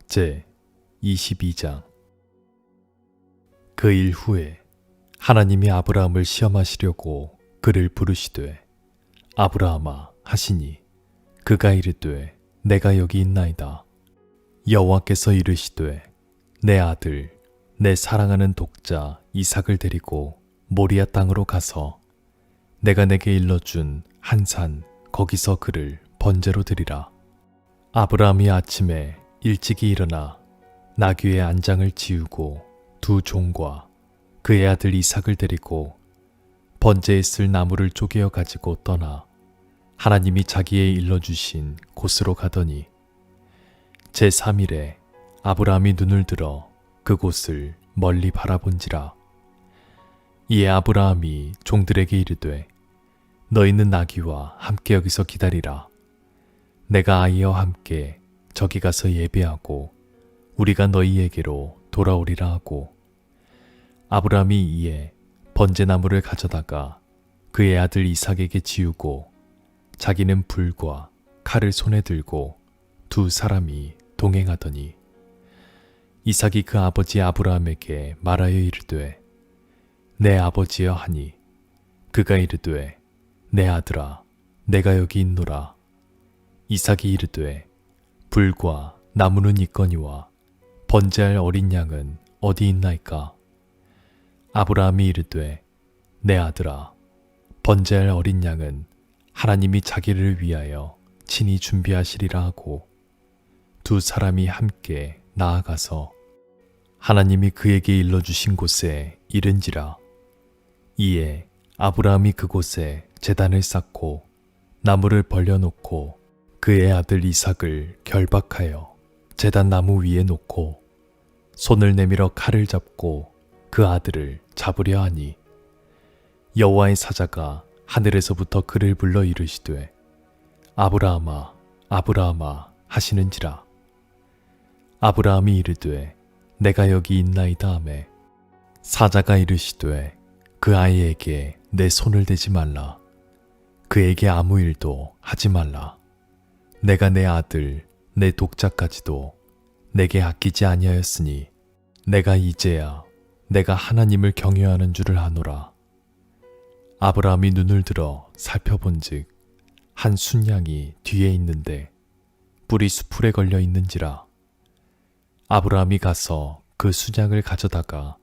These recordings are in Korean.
제 22장. 그 일 후에 하나님이 아브라함을 시험하시려고 그를 부르시되 아브라함아 하시니 그가 이르되 내가 여기 있나이다. 여호와께서 이르시되 내 아들 내 사랑하는 독자 이삭을 데리고 모리아 땅으로 가서 내가 내게 일러준 한 산 거기서 그를 번제로 드리라. 아브라함이 아침에 일찍이 일어나 나귀의 안장을 지우고 두 종과 그의 아들 이삭을 데리고 번제에 쓸 나무를 쪼개어 가지고 떠나 하나님이 자기의 일러주신 곳으로 가더니 제3일에 아브라함이 눈을 들어 그곳을 멀리 바라본지라. 이에 아브라함이 종들에게 이르되 너희는 나귀와 함께 여기서 기다리라. 내가 아이와 함께 저기 가서 예배하고 우리가 너희에게로 돌아오리라 하고 아브라함이 이에 번제나무를 가져다가 그의 아들 이삭에게 지우고 자기는 불과 칼을 손에 들고 두 사람이 동행하더니 이삭이 그 아버지 아브라함에게 말하여 이르되 내 아버지여 하니 그가 이르되 내 아들아 내가 여기 있노라. 이삭이 이르되 불과 나무는 있거니와 번제할 어린 양은 어디 있나이까? 아브라함이 이르되 내 아들아 번제할 어린 양은 하나님이 자기를 위하여 친히 준비하시리라 하고 두 사람이 함께 나아가서 하나님이 그에게 일러주신 곳에 이른지라. 이에 아브라함이 그곳에 제단을 쌓고 나무를 벌려놓고 그의 아들 이삭을 결박하여 제단 나무 위에 놓고 손을 내밀어 칼을 잡고 그 아들을 잡으려 하니 여호와의 사자가 하늘에서부터 그를 불러 이르시되 아브라함아 아브라함아 하시는지라. 아브라함이 이르되 내가 여기 있나이다 하매 사자가 이르시되 그 아이에게 내 손을 대지 말라. 그에게 아무 일도 하지 말라. 내가 내 아들 내 독자까지도 내게 아끼지 아니하였으니 내가 이제야 내가 하나님을 경외하는 줄을 아노라. 아브라함이 눈을 들어 살펴본즉 한 순양이 뒤에 있는데 뿔이 수풀에 걸려 있는지라. 아브라함이 가서 그 순양을 가져다가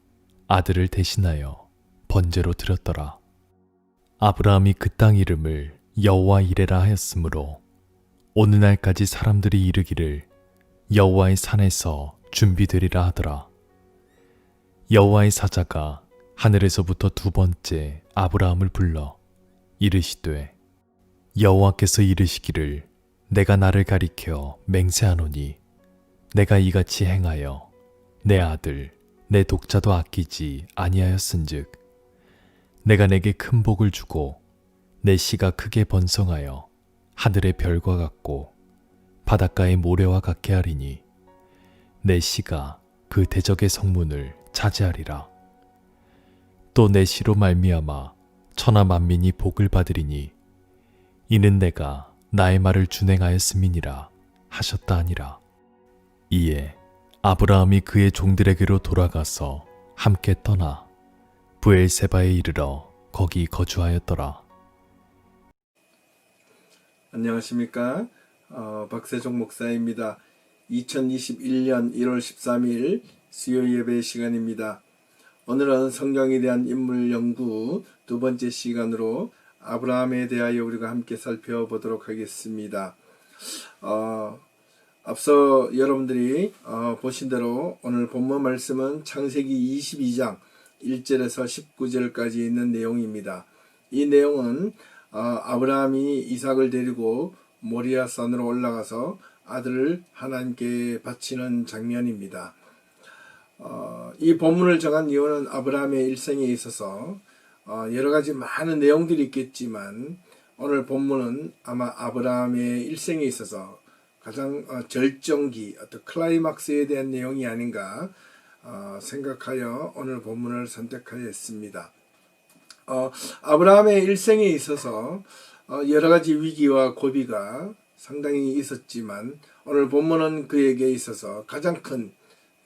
아들을 대신하여 번제로 드렸더라. 아브라함이 그 땅 이름을 여호와 이레라 하였으므로 오늘날까지 사람들이 이르기를 여호와의 산에서 준비되리라 하더라. 여호와의 사자가 하늘에서부터 두 번째 아브라함을 불러 이르시되 여호와께서 이르시기를 내가 나를 가리켜 맹세하노니 내가 이같이 행하여 내 아들 내 독자도 아끼지 아니하였은즉 내가 내게 큰 복을 주고 내 씨가 크게 번성하여 하늘의 별과 같고 바닷가의 모래와 같게 하리니 내 씨가 그 대적의 성문을 차지하리라. 또 내 씨로 말미암아 천하 만민이 복을 받으리니 이는 내가 나의 말을 준행하였음이니라 하셨다 하니라. 이에 아브라함이 그의 종들에게로 돌아가서 함께 떠나 브엘세바에 이르러 거기 거주하였더라. 안녕하십니까? 박세종 목사입니다. 2021년 1월 13일 수요 예배 시간입니다. 오늘은 성경에 대한 인물 연구 두 번째 시간으로 아브라함에 대하여 우리가 함께 살펴보도록 하겠습니다. 앞서 여러분들이 보신 대로 오늘 본문 말씀은 창세기 22장 1절에서 19절까지 있는 내용입니다. 이 내용은 아브라함이 이삭을 데리고 모리아 산으로 올라가서 아들을 하나님께 바치는 장면입니다. 이 본문을 정한 이유는 아브라함의 일생에 있어서 여러 가지 많은 내용들이 있겠지만 오늘 본문은 아마 아브라함의 일생에 있어서 가장 절정기, 어떤 클라이막스에 대한 내용이 아닌가 생각하여 오늘 본문을 선택하였습니다. 아브라함의 일생에 있어서 여러 가지 위기와 고비가 상당히 있었지만 오늘 본문은 그에게 있어서 가장 큰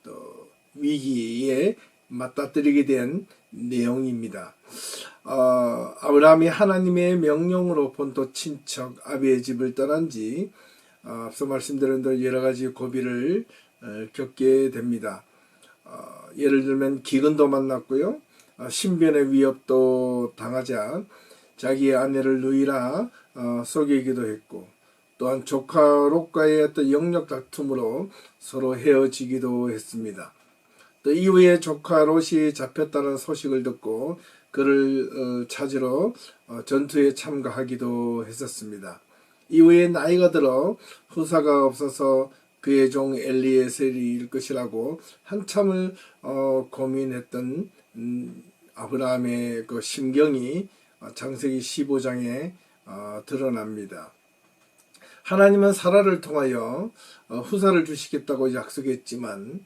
또 위기에 맞닥뜨리게 된 내용입니다. 아브라함이 하나님의 명령으로 본토 친척 아비의 집을 떠난 지 앞서 말씀드린 대로 여러 가지 고비를 겪게 됩니다. 예를 들면 기근도 만났고요. 신변의 위협도 당하자 자기의 아내를 누이라 속이기도 했고, 또한 조카 롯과의 어떤 영역 다툼으로 서로 헤어지기도 했습니다. 또 이후에 조카 롯이 잡혔다는 소식을 듣고 그를 찾으러 전투에 참가하기도 했었습니다. 이후에 나이가 들어 후사가 없어서 그의 종 엘리에셀이 일 것이라고 한참을 고민했던 아브라함의 그 심경이 창세기 15장에 드러납니다. 하나님은 사라를 통하여 후사를 주시겠다고 약속했지만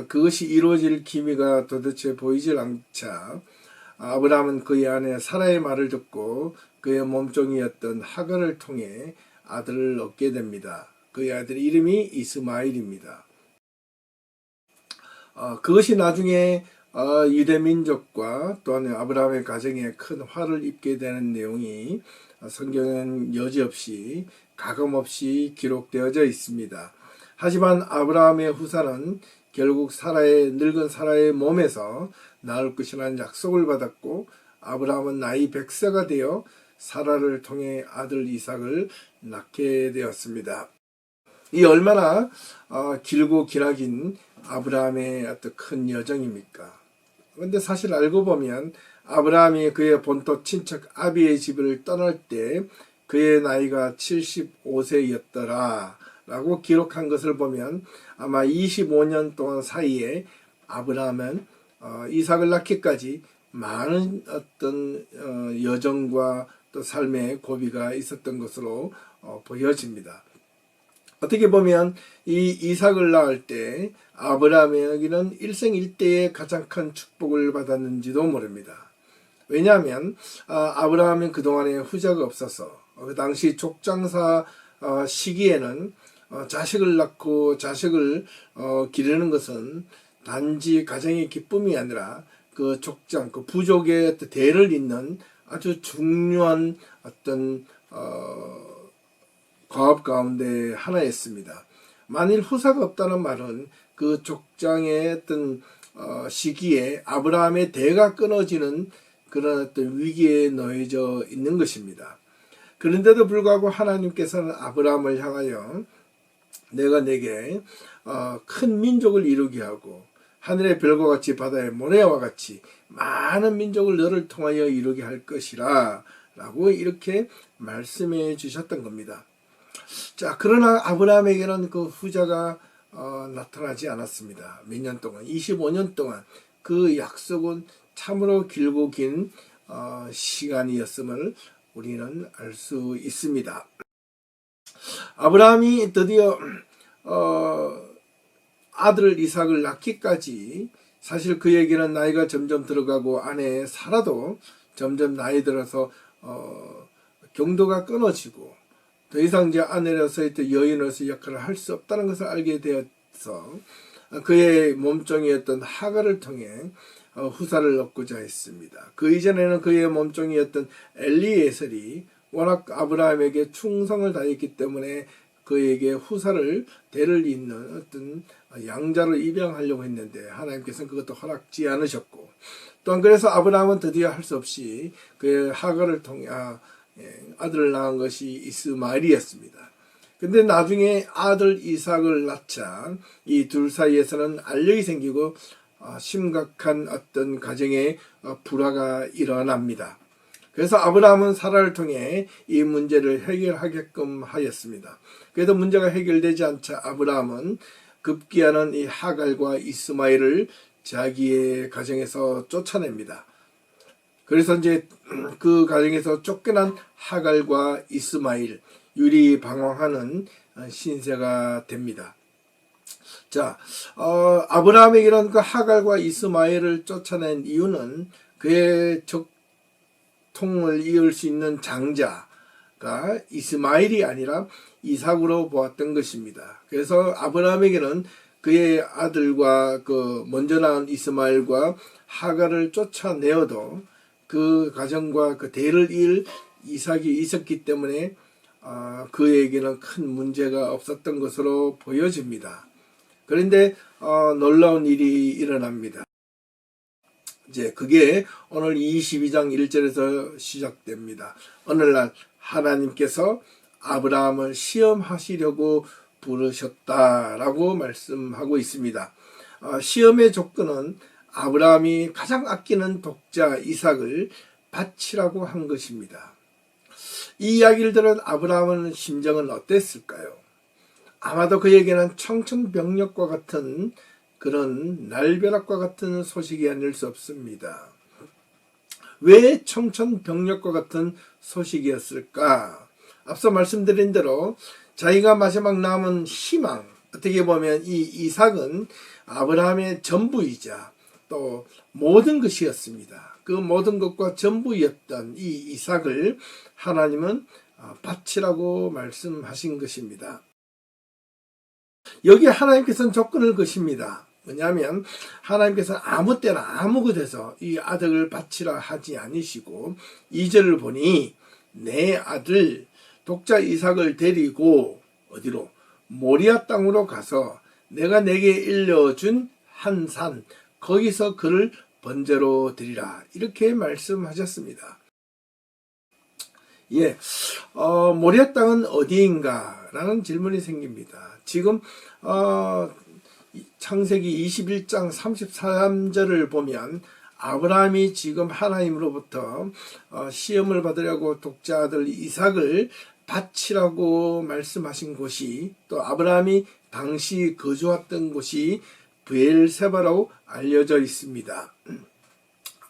그것이 이루어질 기미가 도대체 보이질 않자 아브라함은 그의 아내 사라의 말을 듣고 그의 몸종이었던 하갈을 통해 아들을 얻게 됩니다. 그의 아들 이름이 이스마일입니다. 그것이 나중에 유대민족과 또한 아브라함의 가정에 큰 화를 입게 되는 내용이 성경엔 여지없이 가감없이 기록되어져 있습니다. 하지만 아브라함의 후사는 결국 늙은 사라의 몸에서 나올 것이라는 약속을 받았고, 아브라함은 나이 100세가 되어 사라를 통해 아들 이삭을 낳게 되었습니다. 이 얼마나 길고 기나긴 아브라함의 어떤 큰 여정입니까? 그런데 사실 알고 보면 아브라함이 그의 본토 친척 아비의 집을 떠날 때 그의 나이가 75세였더라 라고 기록한 것을 보면 아마 25년 동안 사이에 아브라함은 이삭을 낳기까지 많은 어떤 여정과 또 삶의 고비가 있었던 것으로 보여집니다. 어떻게 보면 이 이삭을 낳을 때 아브라함에게는 일생일대의 가장 큰 축복을 받았는지도 모릅니다. 왜냐하면 아브라함은 그동안에 후자가 없어서 그 당시 족장사 시기에는 자식을 낳고 자식을 기르는 것은 단지 가정의 기쁨이 아니라 그 족장, 그 부족의 대를 잇는 아주 중요한 어떤 과업 가운데 하나였습니다. 만일 후사가 없다는 말은 그 족장의 어떤 시기에 아브라함의 대가 끊어지는 그런 어떤 위기에 놓여져 있는 것입니다. 그런데도 불구하고 하나님께서는 아브라함을 향하여 내가 내게 큰 민족을 이루게 하고 하늘의 별과 같이 바다의 모래와 같이 많은 민족을 너를 통하여 이루게 할 것이라 라고 이렇게 말씀해 주셨던 겁니다. 자, 그러나 아브라함에게는 그 후자가 나타나지 않았습니다. 몇 년 동안, 25년 동안 그 약속은 참으로 길고 긴 시간이었음을 우리는 알 수 있습니다. 아브라함이 드디어 아들 이삭을 낳기까지 사실 그에게는 나이가 점점 들어가고 아내 사라도 점점 나이 들어서 경도가 끊어지고 더 이상 이제 아내로서의 여인으로서 역할을 할 수 없다는 것을 알게 되어서 그의 몸종이었던 하갈을 통해 후사를 얻고자 했습니다. 그 이전에는 그의 몸종이었던 엘리에셀이 워낙 아브라함에게 충성을 다했기 때문에 그에게 후사를 대를 잇는 어떤 양자를 입양하려고 했는데 하나님께서는 그것도 허락지 않으셨고, 또한 그래서 아브라함은 드디어 할 수 없이 그의 하갈을 통해 아들을 낳은 것이 이스마엘이었습니다. 근데 나중에 아들 이삭을 낳자 이 둘 사이에서는 알력이 생기고 심각한 어떤 가정의 불화가 일어납니다. 그래서 아브라함은 사라를 통해 이 문제를 해결하게끔 하였습니다. 그래도 문제가 해결되지 않자 아브라함은 급기야는 이 하갈과 이스마엘을 자기의 가정에서 쫓아냅니다. 그래서 이제 그 가정에서 쫓겨난 하갈과 이스마엘, 유리방황하는 신세가 됩니다. 자, 아브라함에게는 그 하갈과 이스마엘을 쫓아낸 이유는 그의 통을 이을 수 있는 장자, 이스마엘이 아니라 이삭으로 보았던 것입니다. 그래서 아브라함에게는 그의 아들과 그 먼저 낳은 이스마엘과 하갈을 쫓아내어도 그 가정과 그 대를 이을 이삭이 있었기 때문에 그에게는 큰 문제가 없었던 것으로 보여집니다. 그런데 놀라운 일이 일어납니다. 이제 그게 오늘 22장 1절에서 시작됩니다. 어느 날 하나님께서 아브라함을 시험하시려고 부르셨다라고 말씀하고 있습니다. 시험의 조건은 아브라함이 가장 아끼는 독자 이삭을 바치라고 한 것입니다. 이 이야기를 들은 아브라함의 심정은 어땠을까요? 아마도 그에게는 청천벽력과 같은 그런 날벼락과 같은 소식이 아닐 수 없습니다. 왜 청천벽력과 같은 소식이었을까? 앞서 말씀드린 대로 자기가 마지막 남은 희망, 어떻게 보면 이 이삭은 아브라함의 전부이자 또 모든 것이었습니다. 그 모든 것과 전부였던 이 이삭을 하나님은 바치라고 말씀하신 것입니다. 여기 하나님께서는 조건을 거십니다. 뭐냐면 하나님께서는 아무 때나 아무 곳에서 이 아들을 바치라 하지 않으시고 2절을 보니 내 아들 독자 이삭을 데리고 어디로? 모리아 땅으로 가서 내가 내게 일러준 한 산 거기서 그를 번제로 드리라 이렇게 말씀하셨습니다. 모리아 땅은 어디인가 라는 질문이 생깁니다. 지금 창세기 21장 33절을 보면 아브라함이 지금 하나님으로부터 시험을 받으려고 독자 아들 이삭을 바치라고 말씀하신 곳이 또 아브라함이 당시 거주했던 곳이 브엘세바라고 알려져 있습니다.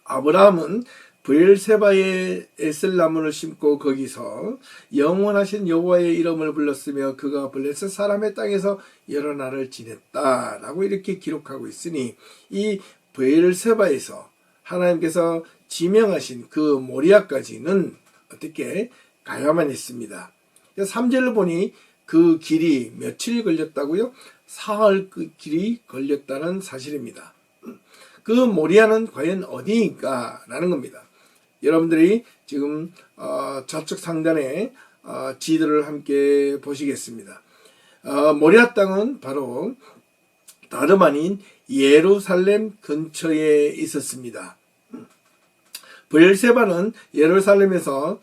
아브라함은 브엘세바에 에슬나무를 심고 거기서 영원하신 여호와의 이름을 불렀으며 그가 블레셋 사람의 땅에서 여러 날을 지냈다라고 이렇게 기록하고 있으니 이 브엘세바에서 하나님께서 지명하신 그 모리아까지는 어떻게 가야만 했습니다. 3절을 보니 그 길이 며칠 걸렸다고요? 사흘 그 길이 걸렸다는 사실입니다. 그 모리아는 과연 어디인가 라는 겁니다. 여러분들이 지금 좌측 상단에 지도를 함께 보시겠습니다. 모리아 땅은 바로 다름 아닌 예루살렘 근처에 있었습니다. 브엘세바는 예루살렘에서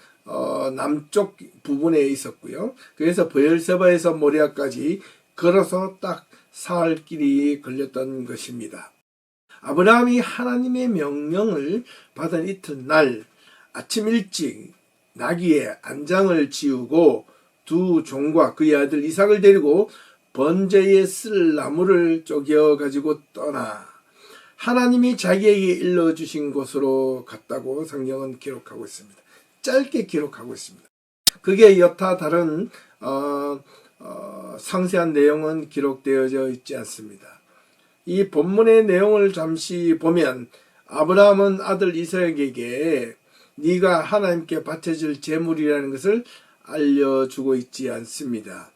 남쪽 부분에 있었고요. 그래서 브엘세바에서 모리아까지 걸어서 딱 사흘 길이 걸렸던 것입니다. 아브라함이 하나님의 명령을 받은 이튿날 아침 일찍 나귀의 안장을 지우고 두 종과 그의 아들 이삭을 데리고 번제에 쓸 나무를 쪼개 가지고 떠나 하나님이 자기에게 일러주신 곳으로 갔다고 성경은 기록하고 있습니다. 짧게 기록하고 있습니다. 그게 여타 다른 상세한 내용은 기록되어져 있지 않습니다. 이 본문의 내용을 잠시 보면 아브라함은 아들 이삭에게 네가 하나님께 바쳐질 제물이라는 것을 알려주고 있지 않습니다.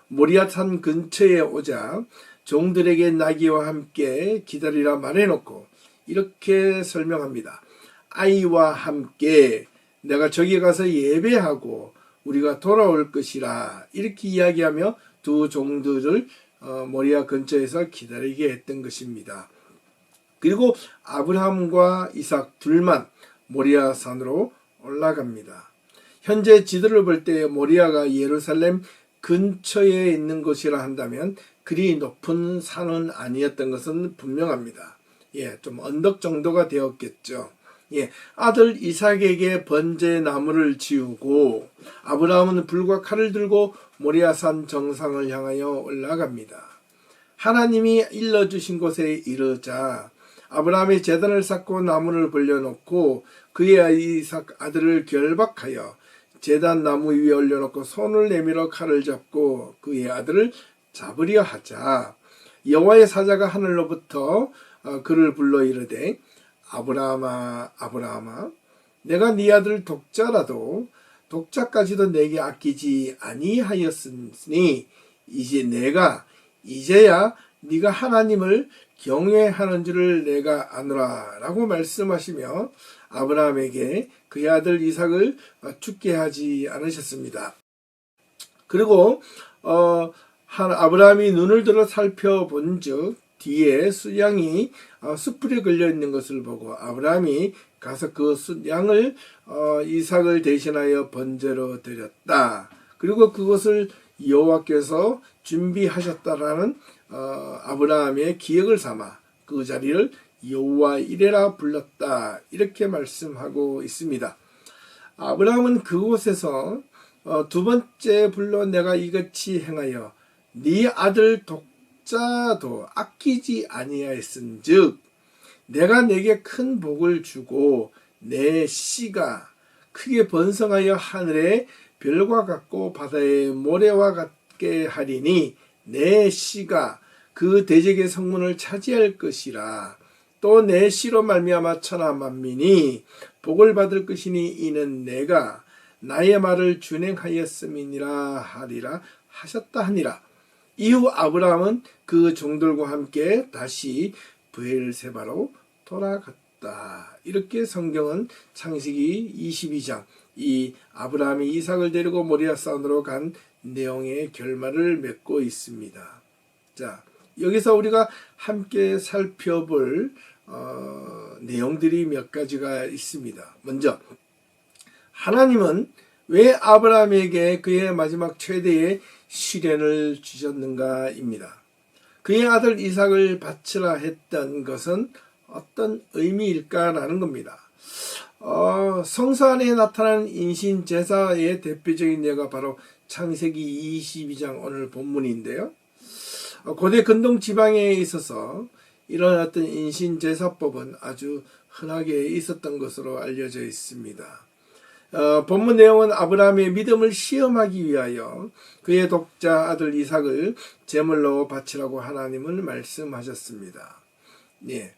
모리아산 근처에 오자 종들에게 나귀와 함께 기다리라 말해놓고 이렇게 설명합니다. 아이와 함께 내가 저기 가서 예배하고 우리가 돌아올 것이라 이렇게 이야기하며 두 종들을 모리아 근처에서 기다리게 했던 것입니다. 그리고 아브라함과 이삭 둘만 모리아 산으로 올라갑니다. 현재 지도를 볼 때 모리아가 예루살렘 근처에 있는 곳이라 한다면 그리 높은 산은 아니었던 것은 분명합니다. 좀 언덕 정도가 되었겠죠. 아들 이삭에게 번제 나무를 지우고 아브라함은 불과 칼을 들고 모리아산 정상을 향하여 올라갑니다. 하나님이 일러주신 곳에 이르자 아브라함이 제단을 쌓고 나무를 벌려놓고 그의 아이 이삭 아들을 결박하여 제단 나무 위에 올려놓고 손을 내밀어 칼을 잡고 그의 아들을 잡으려 하자 여호와의 사자가 하늘로부터 그를 불러 이르되 아브라함아 아브라함아 내가 네 아들 독자라도 독자까지도 내게 아끼지 아니하였으니 이제야 네가 하나님을 경외하는 줄을 내가 아노라 라고 말씀하시며 아브라함에게 그의 아들 이삭을 죽게 하지 않으셨습니다. 그리고 아브라함이 눈을 들어 살펴본 즉 뒤에 숫양이 숯불에 걸려 있는 것을 보고 아브라함이 가서 그 숫양을 이삭을 대신하여 번제로 드렸다. 그리고 그것을 여호와께서 준비하셨다라는 아브라함의 기억을 삼아 그 자리를 여호와 이레라 불렀다. 이렇게 말씀하고 있습니다. 아브라함은 그곳에서 두 번째 불러 내가 이같이 행하여 네 아들 독자도 아끼지 아니하였은즉 내가 내게 큰 복을 주고 내 씨가 크게 번성하여 하늘의 별과 같고 바다의 모래와 같게 하리니 내 씨가 그 대적의 성문을 차지할 것이라. 또 내 씨로 말미암아 천하 만민이 복을 받을 것이니 이는 내가 나의 말을 준행하였음이니라 하리라 하셨다 하니라. 이후 아브라함은 그 종들과 함께 다시 브엘세바로 돌아갔다. 이렇게 성경은 창세기 22장 이 아브라함이 이삭을 데리고 모리아 산으로 간 내용의 결말을 맺고 있습니다. 자, 여기서 우리가 함께 살펴볼 내용들이 몇 가지가 있습니다. 먼저 하나님은 왜 아브라함에게 그의 마지막 최대의 시련을 주셨는가입니다. 그의 아들 이삭을 바치라 했던 것은 어떤 의미일까라는 겁니다. 성서 안에 나타나는 인신제사의 대표적인 예가 바로 창세기 22장 오늘 본문인데요. 고대 근동 지방에 있어서 이런 어떤 인신제사법은 아주 흔하게 있었던 것으로 알려져 있습니다. 본문 내용은 아브라함의 믿음을 시험하기 위하여 그의 독자 아들 이삭을 제물로 바치라고 하나님은 말씀하셨습니다. 예.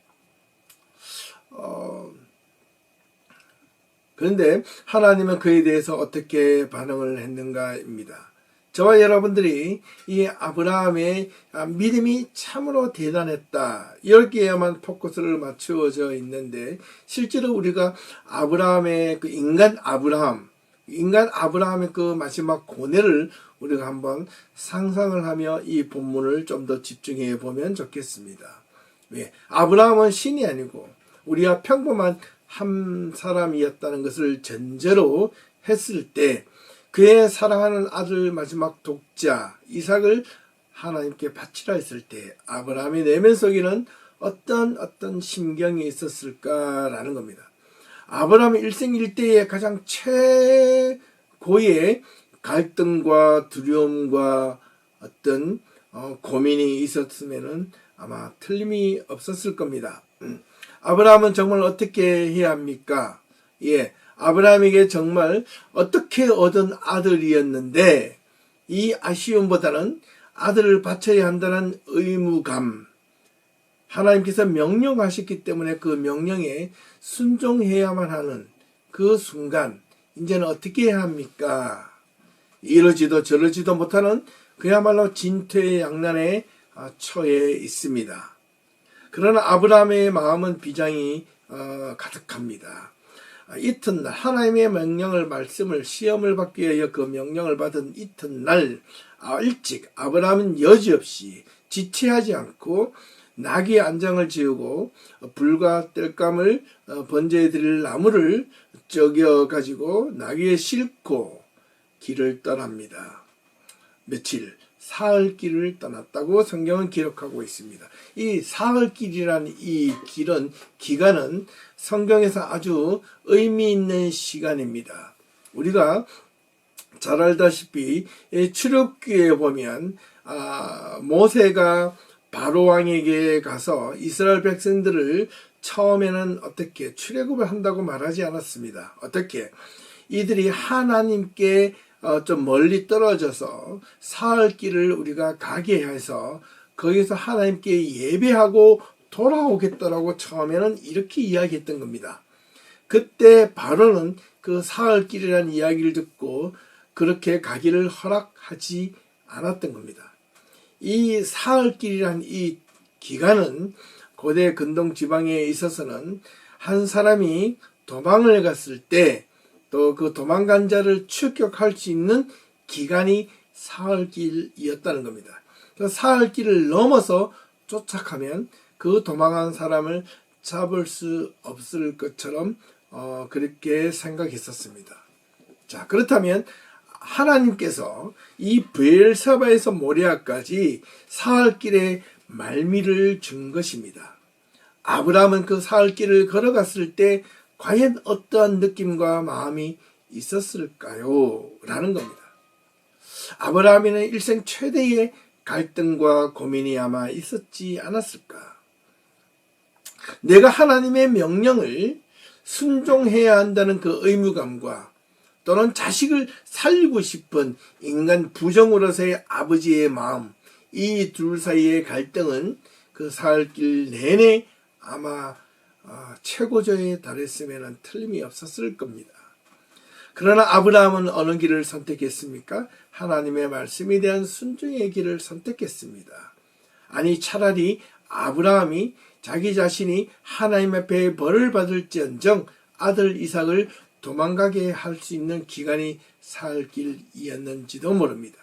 그런데 하나님은 그에 대해서 어떻게 반응을 했는가입니다. 저와 여러분들이 이 아브라함의 믿음이 참으로 대단했다. 여기에만 포커스를 맞추어져 있는데 실제로 우리가 아브라함의 그 인간 아브라함의 그 마지막 고뇌를 우리가 한번 상상을 하며 이 본문을 좀 더 집중해 보면 좋겠습니다. 왜? 아브라함은 신이 아니고 우리가 평범한 한 사람이었다는 것을 전제로 했을 때 그의 사랑하는 아들 마지막 독자 이삭을 하나님께 바치라 했을 때 아브라함의 내면 속에는 어떤 심경이 있었을까라는 겁니다. 아브라함의 일생일대의 가장 최고의 갈등과 두려움과 어떤 고민이 있었으면은 아마 틀림이 없었을 겁니다. 아브라함은 정말 어떻게 해야 합니까? 예, 아브라함에게 정말 어떻게 얻은 아들이었는데 이 아쉬움보다는 아들을 바쳐야 한다는 의무감, 하나님께서 명령하셨기 때문에 그 명령에 순종해야만 하는 그 순간 이제는 어떻게 해야 합니까? 이러지도 저러지도 못하는 그야말로 진퇴양난에 처해 있습니다. 그러나 아브라함의 마음은 비장이 가득합니다. 이튿날 하나님의 말씀을 시험을 받기 위하여 그 명령을 받은 이튿날 일찍 아브라함은 여지없이 지체하지 않고 나귀 안장을 지우고 불과 땔감을 번제해 드릴 나무를 쪼개 가지고 나귀에 싣고 길을 떠납니다. 며칠 사흘 길을 떠났다고 성경은 기록하고 있습니다. 이 사흘 길이라는 이 기간은 성경에서 아주 의미 있는 시간입니다. 우리가 잘 알다시피 출애굽기에 보면 모세가 바로 왕에게 가서 이스라엘 백성들을 처음에는 어떻게 출애굽을 한다고 말하지 않았습니다. 어떻게? 이들이 하나님께 좀 멀리 떨어져서 사흘 길을 우리가 가게 해서 거기서 하나님께 예배하고 돌아오겠다라고 처음에는 이렇게 이야기했던 겁니다. 그때 바로는 그 사흘길이라는 이야기를 듣고 그렇게 가기를 허락하지 않았던 겁니다. 이 사흘길이라는 이 기간은 고대 근동 지방에 있어서는 한 사람이 도망을 갔을 때 또 그 도망간 자를 추격할 수 있는 기간이 사흘길이었다는 겁니다. 그 사흘길을 넘어서 쫓아가면 그 도망한 사람을 잡을 수 없을 것처럼 그렇게 생각했었습니다. 자, 그렇다면 하나님께서 이 브엘사바에서 모리아까지 사흘길의 말미를 준 것입니다. 아브라함은 그 사흘길을 걸어갔을 때 과연 어떠한 느낌과 마음이 있었을까요? 라는 겁니다. 아브라함에는 일생 최대의 갈등과 고민이 아마 있었지 않았을까? 내가 하나님의 명령을 순종해야 한다는 그 의무감과 또는 자식을 살리고 싶은 인간 부정으로서의 아버지의 마음, 이 둘 사이의 갈등은 그 사흘길 내내 아마 최고조에 달했으면 틀림이 없었을 겁니다. 그러나 아브라함은 어느 길을 선택했습니까? 하나님의 말씀에 대한 순종의 길을 선택했습니다. 아니, 차라리 아브라함이 자기 자신이 하나님 앞에 벌을 받을지언정 아들 이삭을 도망가게 할 수 있는 기간이 사흘길이었는지도 모릅니다.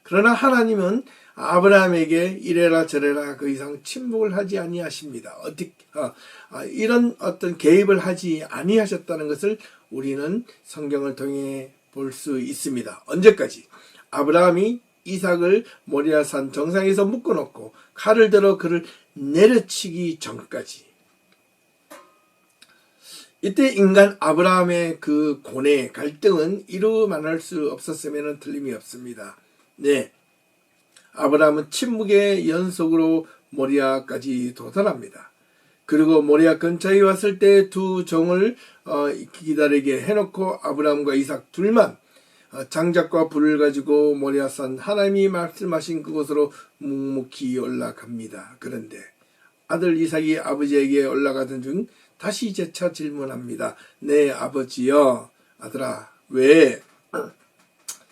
그러나 하나님은 아브라함에게 이래라 저래라 그 이상 침묵을 하지 아니하십니다. 이런 어떤 개입을 하지 아니하셨다는 것을 우리는 성경을 통해 볼 수 있습니다. 언제까지? 아브라함이 이삭을 모리아산 정상에서 묶어놓고 칼을 들어 그를 내려치기 전까지. 이때 인간 아브라함의 그 고뇌, 갈등은 이루만할 수 없었으면 틀림이 없습니다. 네, 아브라함은 침묵의 연속으로 모리아까지 도달합니다. 그리고 모리아 근처에 왔을 때 두 종을 기다리게 해놓고 아브라함과 이삭 둘만 장작과 불을 가지고 모리아산 하나님이 말씀하신 그곳으로 묵묵히 올라갑니다. 그런데 아들 이삭이 아버지에게 올라가던 중 다시 재차 질문합니다. 네, 아버지여. 아들아, 왜?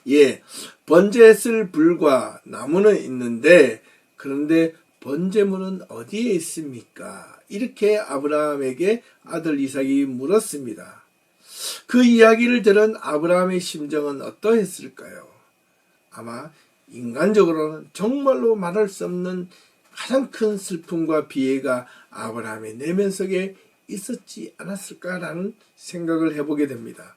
예, 번제했을 불과 나무는 있는데 그런데 번제물은 어디에 있습니까? 이렇게 아브라함에게 아들 이삭이 물었습니다. 그 이야기를 들은 아브라함의 심정은 어떠했을까요? 아마 인간적으로는 정말로 말할 수 없는 가장 큰 슬픔과 비애가 아브라함의 내면 속에 있었지 않았을까라는 생각을 해보게 됩니다.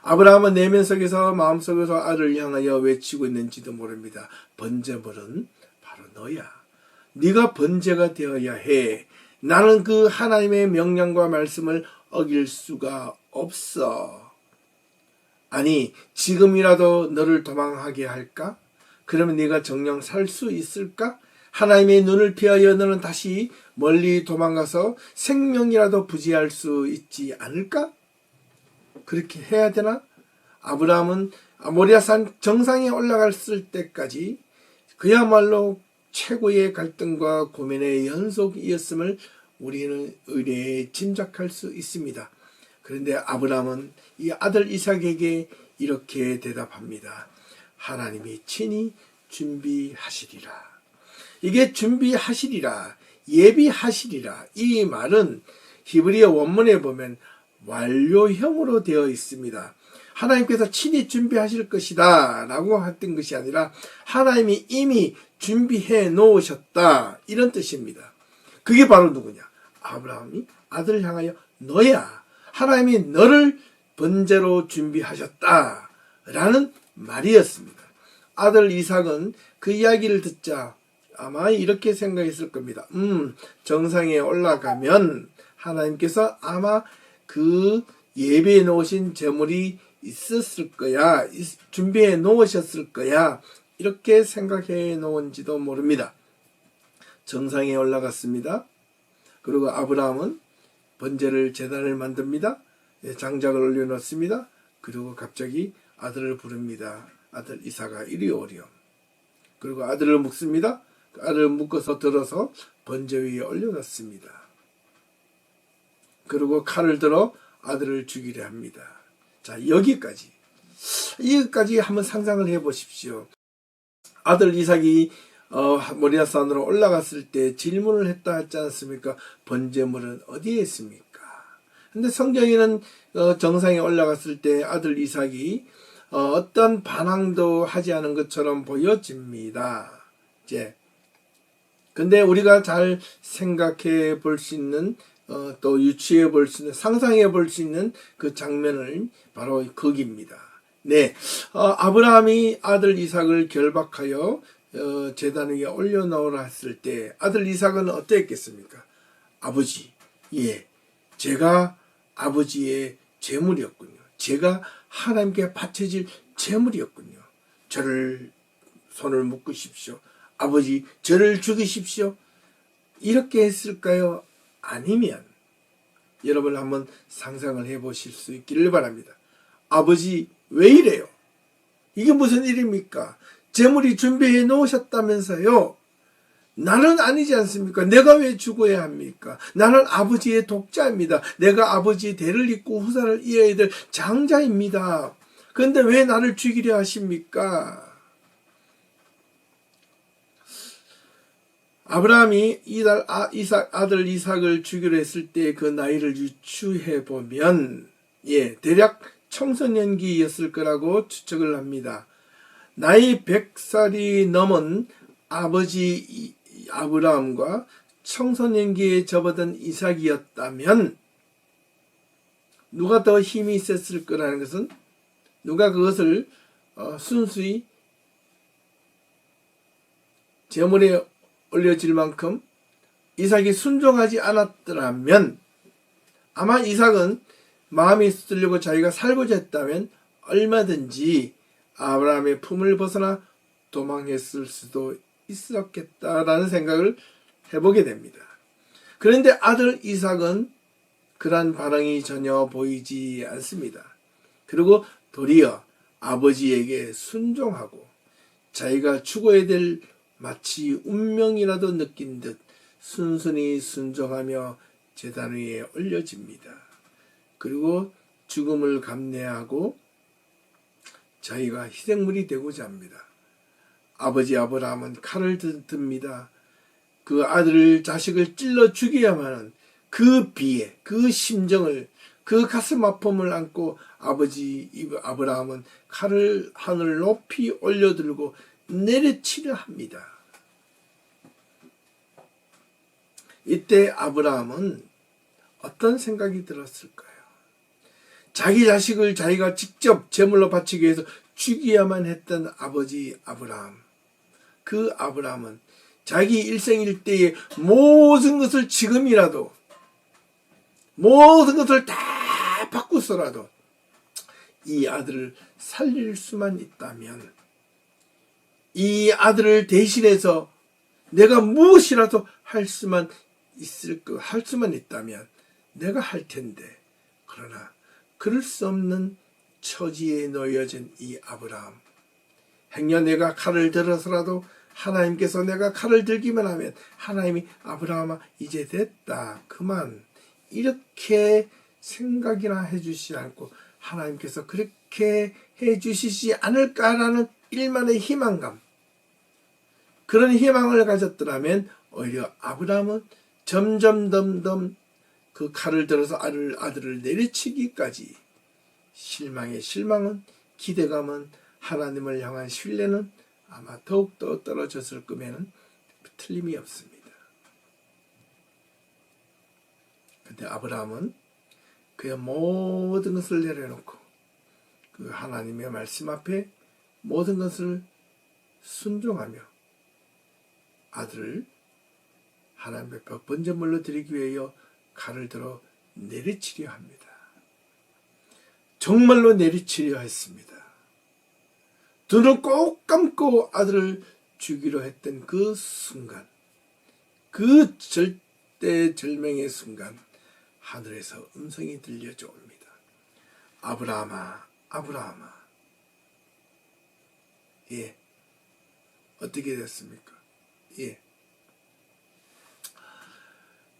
아브라함은 내면 속에서 마음속에서 아들을 향하여 외치고 있는지도 모릅니다. 번제물은 바로 너야. 네가 번제가 되어야 해. 나는 그 하나님의 명령과 말씀을 어길 수가 없어. 아니, 지금이라도 너를 도망하게 할까? 그러면 네가 정녕 살 수 있을까? 하나님의 눈을 피하여 너는 다시 멀리 도망가서 생명이라도 부지할 수 있지 않을까? 그렇게 해야 되나? 아브라함은 모리아산 정상에 올라갔을 때까지 그야말로 최고의 갈등과 고민의 연속이었음을 우리는 의뢰에 짐작할 수 있습니다. 그런데 아브라함은 이 아들 이삭에게 이렇게 대답합니다. 하나님이 친히 준비하시리라. 이게 준비하시리라, 예비하시리라. 이 말은 히브리어 원문에 보면 완료형으로 되어 있습니다. 하나님께서 친히 준비하실 것이다 라고 했던 것이 아니라 하나님이 이미 준비해 놓으셨다, 이런 뜻입니다. 그게 바로 누구냐? 아브라함이 아들을 향하여 너야. 하나님이 너를 번제로 준비하셨다 라는 말이었습니다. 아들 이삭은 그 이야기를 듣자 아마 이렇게 생각했을 겁니다. 정상에 올라가면 하나님께서 아마 그 예배해 놓으신 제물이 있었을 거야, 준비해 놓으셨을 거야, 이렇게 생각해 놓은지도 모릅니다. 정상에 올라갔습니다. 그리고 아브라함은 번제를 제단을 만듭니다. 장작을 올려놓습니다. 그리고 갑자기 아들을 부릅니다. 아들 이삭아, 이리 오렴. 그리고 아들을 묶습니다. 그 아들을 묶어서 들어서 번제 위에 올려놨습니다. 그리고 칼을 들어 아들을 죽이려 합니다. 자, 여기까지. 이것까지 한번 상상을 해 보십시오. 아들 이삭이 모리아산으로 올라갔을 때 질문을 했다 했지 않습니까? 번제물은 어디에 있습니까? 근데 성경에는 정상에 올라갔을 때 아들 이삭이 어떤 반항도 하지 않은 것처럼 보여집니다. 이제 근데 우리가 잘 생각해 볼 수 있는 또 유추해 볼 수 있는 상상해 볼 수 있는 그 장면을 바로 거기입니다. 네, 아브라함이 아들 이삭을 결박하여 제단 위에 올려놓으라 했을 때 아들 이삭은 어땠겠습니까? 아버지, 예, 제가 아버지의 제물이었군요. 제가 하나님께 바쳐질 제물이었군요. 저를 손을 묶으십시오. 아버지, 저를 죽이십시오. 이렇게 했을까요? 아니면 여러분 한번 상상을 해보실 수 있기를 바랍니다. 아버지, 왜 이래요? 이게 무슨 일입니까? 제물이 준비해 놓으셨다면서요. 나는 아니지 않습니까? 내가 왜 죽어야 합니까? 나는 아버지의 독자입니다. 내가 아버지의 대를 잇고 후사를 이어야 될 장자입니다. 그런데 왜 나를 죽이려 하십니까? 아브라함이 아들 이삭을 죽이려 했을 때 그 나이를 유추해 보면 대략 청소년기였을 거라고 추측을 합니다. 나이 100살이 넘은 아버지 아브라함과 청소년기에 접어든 이삭이었다면 누가 더 힘이 있었을 거라는 것은 누가 그것을 순수히 제물에 올려질 만큼 이삭이 순종하지 않았더라면 아마 이삭은 마음이 쓰려고 자기가 살고자 했다면 얼마든지 아브라함의 품을 벗어나 도망했을 수도 있었겠다라는 생각을 해보게 됩니다. 그런데 아들 이삭은 그러한 반응이 전혀 보이지 않습니다. 그리고 도리어 아버지에게 순종하고 자기가 죽어야 될 마치 운명이라도 느낀 듯 순순히 순종하며 제단 위에 올려집니다. 그리고 죽음을 감내하고 자기가 희생물이 되고자 합니다. 아버지 아브라함은 칼을 듭니다. 그 아들을 자식을 찔러 죽여야만 그 비애, 그 심정을, 그 가슴 아픔을 안고 아버지 아브라함은 칼을 하늘 높이 올려들고 내려치려 합니다. 이때 아브라함은 어떤 생각이 들었을까요? 자기 자식을 자기가 직접 제물로 바치기 위해서 죽여야만 했던 아버지 아브라함. 그 아브라함은 자기 일생일대의 모든 것을 지금이라도 모든 것을 다 바꾸서라도 이 아들을 살릴 수만 있다면 이 아들을 대신해서 내가 무엇이라도 할 수만 있다면 내가 할 텐데 그러나 그럴 수 없는 처지에 놓여진 이 아브라함. 행여 내가 칼을 들어서라도 하나님께서 내가 칼을 들기만 하면 하나님이 아브라함아 이제 됐다 그만 이렇게 생각이나 해주시지 않고 하나님께서 그렇게 해주시지 않을까라는 일만의 희망감, 그런 희망을 가졌더라면 오히려 아브라함은 점점 그 칼을 들어서 아들을 내리치기까지 실망의 실망은, 기대감은, 하나님을 향한 신뢰는 아마 더욱더 떨어졌을 거면은 틀림이 없습니다. 근데 아브라함은 그의 모든 것을 내려놓고 그 하나님의 말씀 앞에 모든 것을 순종하며 아들을 하나님 앞에 번제물로 드리기 위하여 칼을 들어 내리치려 합니다. 정말로 내리치려 했습니다. 눈을 꼭 감고 아들을 죽이려 했던 그 순간, 그 절대절명의 순간 하늘에서 음성이 들려져 옵니다. 아브라함아, 아브라함아. 예. 어떻게 됐습니까? 예.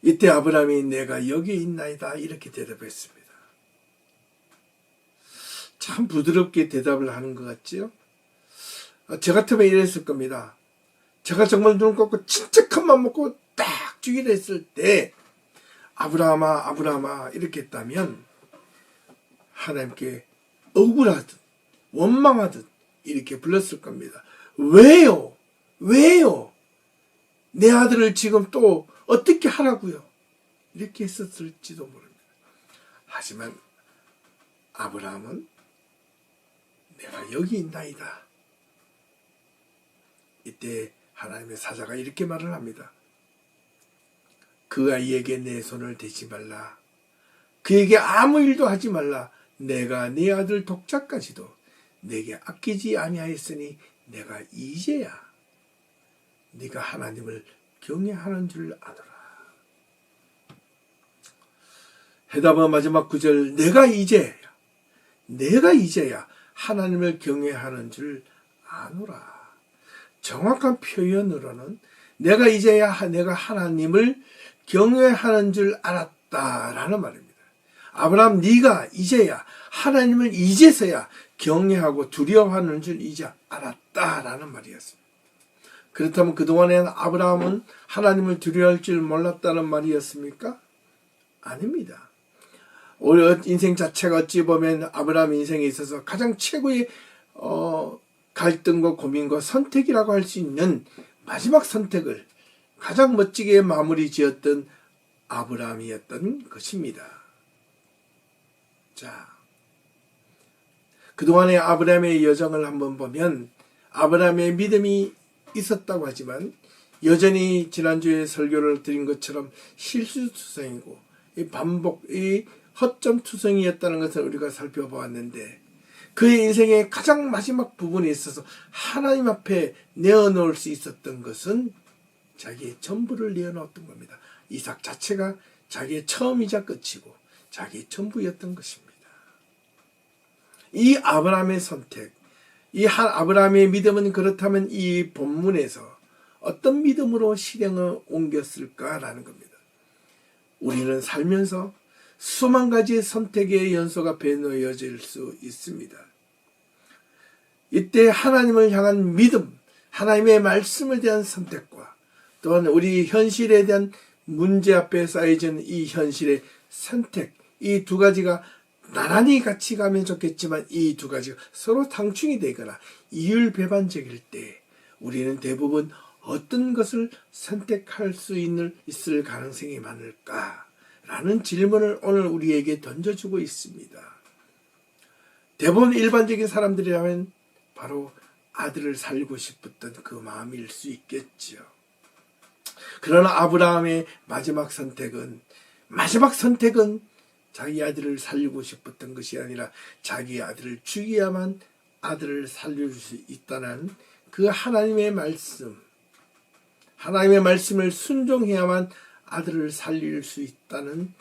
이때 아브라함이 내가 여기 있나이다 이렇게 대답했습니다. 참 부드럽게 대답을 하는 것 같지요? 저 같으면 이랬을 겁니다. 제가 정말 눈을 감고 진짜 큰맘 먹고 딱 주기로 했을 때 아브라함아 아브라함아 이렇게 했다면 하나님께 억울하듯 원망하듯 이렇게 불렀을 겁니다. 왜요? 왜요? 내 아들을 지금 또 어떻게 하라고요? 이렇게 했었을지도 모릅니다. 하지만 아브라함은 내가 여기 있나이다. 이때 하나님의 사자가 이렇게 말을 합니다. 그 아이에게 내 손을 대지 말라. 그에게 아무 일도 하지 말라. 내가 네 아들 독자까지도 내게 아끼지 아니하였으니 내가 이제야 네가 하나님을 경외하는 줄 아노라. 해답은 마지막 구절 내가 이제야 하나님을 경외하는 줄 아노라. 정확한 표현으로는 내가 이제야 내가 하나님을 경외하는 줄 알았다라는 말입니다. 아브라함 네가 이제야 하나님을 이제서야 경외하고 두려워하는 줄 이제 알았다라는 말이었습니다. 그렇다면 그동안에는 아브라함은 하나님을 두려워할 줄 몰랐다는 말이었습니까? 아닙니다. 우리 인생 자체가 어찌 보면 아브라함 인생에 있어서 가장 최고의 갈등과 고민과 선택이라고 할 수 있는 마지막 선택을 가장 멋지게 마무리 지었던 아브라함이었던 것입니다. 자, 그동안의 아브라함의 여정을 한번 보면 아브라함의 믿음이 있었다고 하지만 여전히 지난주에 설교를 드린 것처럼 실수투성이고 이 허점투성이었다는 것을 우리가 살펴보았는데 그의 인생의 가장 마지막 부분에 있어서 하나님 앞에 내어놓을 수 있었던 것은 자기의 전부를 내어놓았던 겁니다. 이삭 자체가 자기의 처음이자 끝이고 자기의 전부였던 것입니다. 이 아브라함의 선택, 이 아브라함의 믿음은 그렇다면 이 본문에서 어떤 믿음으로 실행을 옮겼을까라는 겁니다. 우리는 살면서 수만 가지의 선택의 연속 앞에 놓여질 수 있습니다. 이때 하나님을 향한 믿음, 하나님의 말씀에 대한 선택과 또한 우리 현실에 대한 문제 앞에 쌓여진 이 현실의 선택, 이 두 가지가 나란히 같이 가면 좋겠지만 이 두 가지가 서로 상충이 되거나 이율배반적일 때 우리는 대부분 어떤 것을 선택할 수 있을 가능성이 많을까? 라는 질문을 오늘 우리에게 던져주고 있습니다. 대부분 일반적인 사람들이라면 바로 아들을 살리고 싶었던 그 마음일 수 있겠지요. 그러나 아브라함의 마지막 선택은 자기 아들을 살리고 싶었던 것이 아니라 자기 아들을 죽여야만 아들을 살릴 수 있다는 그 하나님의 말씀을 순종해야만 아들을 살릴 수 있다는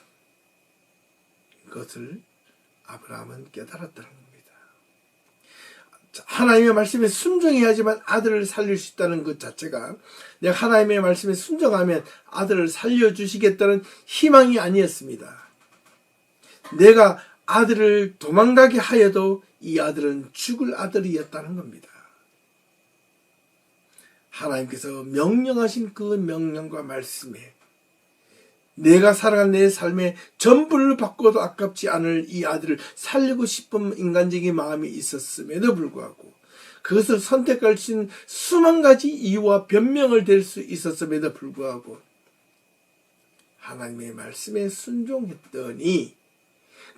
것을 아브라함은 깨달았다는 겁니다. 하나님의 말씀에 순종해야지만 아들을 살릴 수 있다는 것 자체가 내가 하나님의 말씀에 순종하면 아들을 살려주시겠다는 희망이 아니었습니다. 내가 아들을 도망가게 하여도 이 아들은 죽을 아들이었다는 겁니다. 하나님께서 명령하신 그 명령과 말씀에 내가 살아간 내 삶의 전부를 바꿔도 아깝지 않을 이 아들을 살리고 싶은 인간적인 마음이 있었음에도 불구하고 그것을 선택할 수 있는 수만 가지 이유와 변명을 댈 수 있었음에도 불구하고 하나님의 말씀에 순종했더니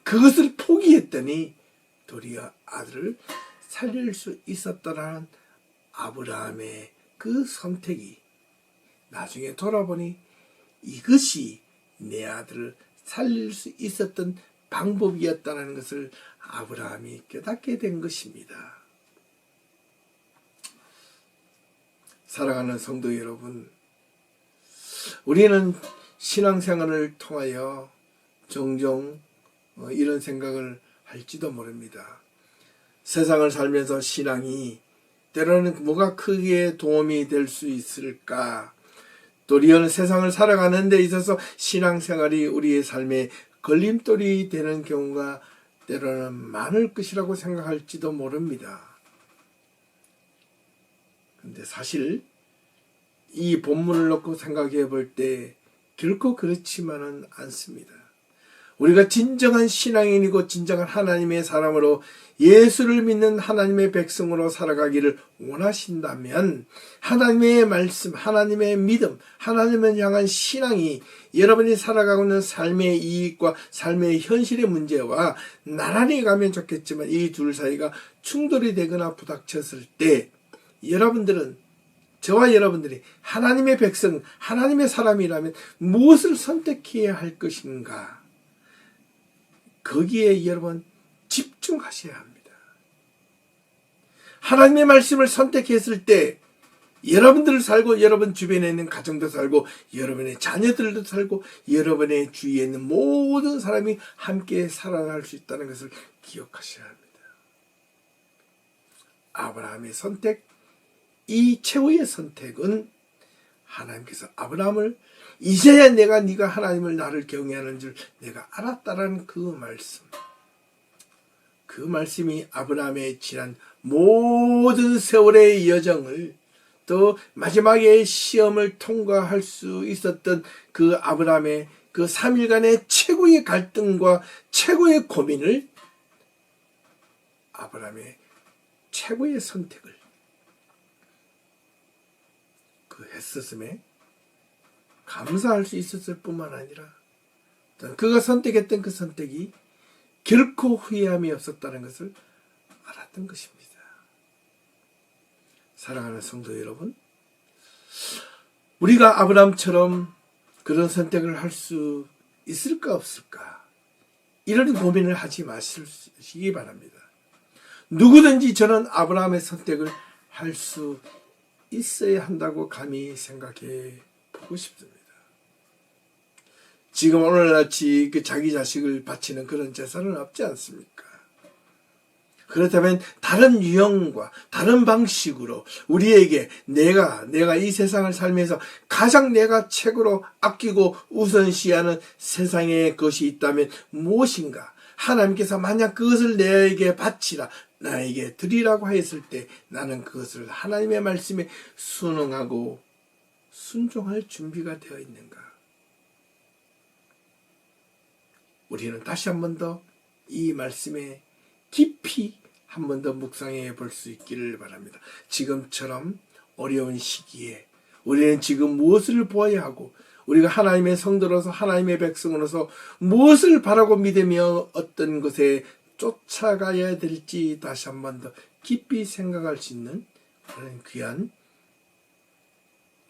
그것을 포기했더니 도리어 아들을 살릴 수 있었다라는 아브라함의 그 선택이 나중에 돌아보니 이것이 내 아들을 살릴 수 있었던 방법이었다는 것을 아브라함이 깨닫게 된 것입니다. 사랑하는 성도 여러분, 우리는 신앙생활을 통하여 종종 이런 생각을 할지도 모릅니다. 세상을 살면서 신앙이 때로는 뭐가 크게 도움이 될 수 있을까? 또 리얼 세상을 살아가는 데 있어서 신앙생활이 우리의 삶에 걸림돌이 되는 경우가 때로는 많을 것이라고 생각할지도 모릅니다. 근데 사실 이 본문을 놓고 생각해 볼 때 결코 그렇지만은 않습니다. 우리가 진정한 신앙인이고 진정한 하나님의 사람으로 예수를 믿는 하나님의 백성으로 살아가기를 원하신다면 하나님의 말씀, 하나님의 믿음, 하나님을 향한 신앙이 여러분이 살아가고 있는 삶의 이익과 삶의 현실의 문제와 나란히 가면 좋겠지만 이 둘 사이가 충돌이 되거나 부닥쳤을 때 여러분들은 저와 여러분들이 하나님의 백성, 하나님의 사람이라면 무엇을 선택해야 할 것인가? 거기에 여러분 집중하셔야 합니다. 하나님의 말씀을 선택했을 때 여러분들을 살고 여러분 주변에 있는 가정도 살고 여러분의 자녀들도 살고 여러분의 주위에 있는 모든 사람이 함께 살아날 수 있다는 것을 기억하셔야 합니다. 아브라함의 선택, 이 최후의 선택은 하나님께서 아브라함을 이제야 네가 하나님을 나를 경외하는 줄 내가 알았다라는 그 말씀. 그 말씀이 아브라함의 지난 모든 세월의 여정을 또 마지막에 시험을 통과할 수 있었던 그 아브라함의 그 3일간의 최고의 갈등과 최고의 고민을 아브라함의 최고의 선택을 그 했었음에 감사할 수 있었을 뿐만 아니라 그가 선택했던 그 선택이 결코 후회함이 없었다는 것을 알았던 것입니다. 사랑하는 성도 여러분, 우리가 아브라함처럼 그런 선택을 할 수 있을까 없을까? 이런 고민을 하지 마시기 바랍니다. 누구든지 저는 아브라함의 선택을 할 수 있어야 한다고 감히 생각해 보고 싶습니다. 지금 오늘같이 그 자기 자식을 바치는 그런 제사는 없지 않습니까? 그렇다면 다른 유형과 다른 방식으로 우리에게 내가 이 세상을 살면서 가장 내가 최고로 아끼고 우선시하는 세상의 것이 있다면 무엇인가? 하나님께서 만약 그것을 내게 바치라, 나에게 드리라고 했을 때 나는 그것을 하나님의 말씀에 순응하고 순종할 준비가 되어 있는가? 우리는 다시 한 번 더 이 말씀에 깊이 한 번 더 묵상해 볼 수 있기를 바랍니다. 지금처럼 어려운 시기에 우리는 지금 무엇을 보아야 하고 우리가 하나님의 성도로서 하나님의 백성으로서 무엇을 바라고 믿으며 어떤 것에 쫓아가야 될지 다시 한 번 더 깊이 생각할 수 있는 그런 귀한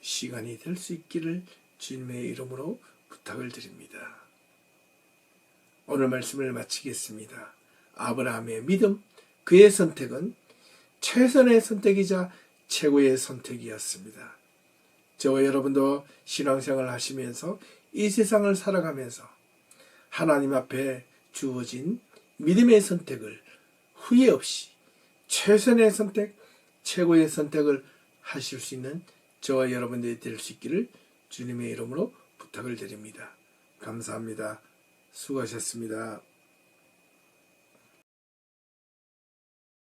시간이 될 수 있기를 주님의 이름으로 부탁을 드립니다. 오늘 말씀을 마치겠습니다. 아브라함의 믿음, 그의 선택은 최선의 선택이자 최고의 선택이었습니다. 저와 여러분도 신앙생활을 하시면서 이 세상을 살아가면서 하나님 앞에 주어진 믿음의 선택을 후회 없이 최선의 선택, 최고의 선택을 하실 수 있는 저와 여러분들이 될 수 있기를 주님의 이름으로 부탁을 드립니다. 감사합니다. 수고하셨습니다.